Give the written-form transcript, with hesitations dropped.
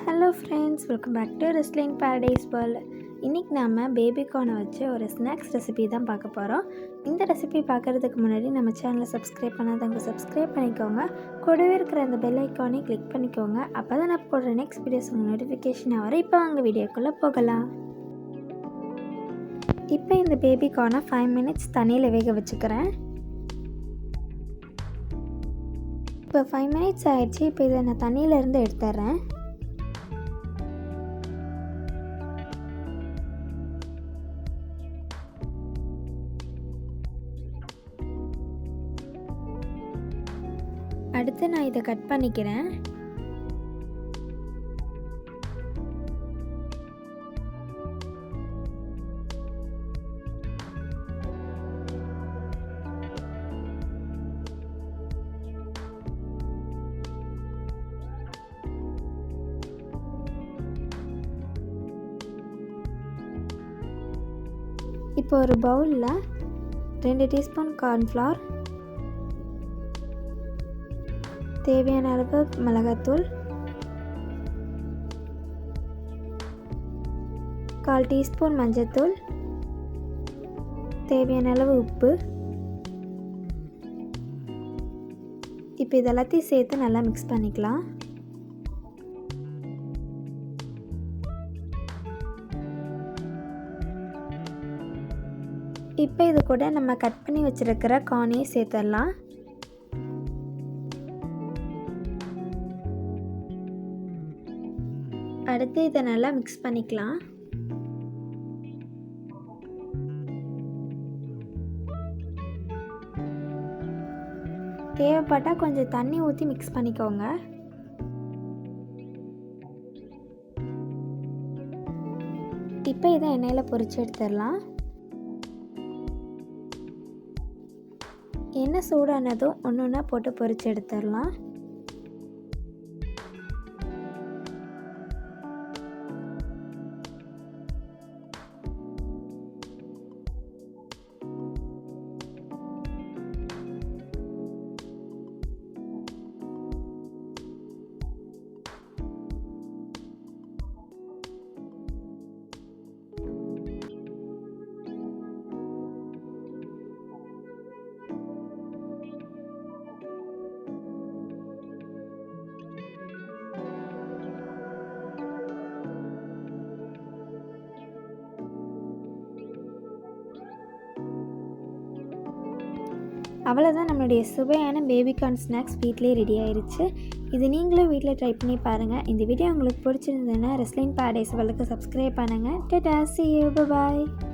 Hello friends, welcome back to wrestling paradise world. இன்றைக்கி நம்ம பேபிகார்னை வச்சு ஒரு ஸ்நாக்ஸ் ரெசிபி தான் பார்க்க போகிறோம். இந்த ரெசிபி பார்க்குறதுக்கு முன்னாடி நம்ம சேனலை சப்ஸ்கிரைப் பண்ணாதவங்க சப்ஸ்கிரைப் பண்ணிக்கோங்க. கூடவே இருக்கிற அந்த பெல் ஐக்கானே கிளிக் பண்ணிக்கோங்க. அப்போ தான் நான் போடுற நெக்ஸ்ட் வீடியோஸ் உங்கள் நோட்டிஃபிகேஷன் வரும். இப்போ அவங்க வீடியோக்குள்ளே போகலாம். இப்போ இந்த பேபிகார்னை 5 மினிட்ஸ் தண்ணியில் வேக வச்சுக்கிறேன். இப்போ 5 மினிட்ஸ் ஆகிடுச்சு. இப்போ இதை நான் தண்ணியிலேருந்து எடுத்துட்றேன். அடுத்து நான் இதை கட் பண்ணிக்கிறேன். இப்போ ஒரு பவுலில் 2 டீஸ்பூன் கார்ன்ஃப்ளவர், தேவையான அளவு மிளகாத்தூள், 1/4 டீஸ்பூன் மஞ்சத்தூள், தேவையான அளவு உப்பு. இப்போ இதெல்லாத்தையும் சேர்த்து நல்லா மிக்ஸ் பண்ணிக்கலாம். இப்போ இது கூட நம்ம கட் பண்ணி வச்சுருக்கிற கார்னையும் சேர்த்துடலாம். அடுத்து இதை நல்லா மிக்ஸ் பண்ணிக்கலாம். தேவைப்பட்டால் கொஞ்சம் தண்ணி ஊற்றி மிக்ஸ் பண்ணிக்கோங்க. இப்போ இதை எண்ணெயில் பொரிச்சு எடுத்துடலாம். எண்ணெய் சூடானதும் ஒன்று ஒன்றா போட்டு பொரிச்சு எடுத்துடலாம். அவ்வளோதான், நம்மளுடைய சுவையான பேபிகார்ன் ஸ்நாக்ஸ் வீட்டிலே ரெடி ஆயிடுச்சு. இது நீங்களும் வீட்டில் ட்ரை பண்ணி பாருங்கள். இந்த வீடியோ உங்களுக்கு பிடிச்சிருந்ததுன்னா ரெஸ்லின் பேரடைஸ் வேர்ல்டுக்கு சப்ஸ்கிரைப் பண்ணுங்கள். Tata, see you, bye bye.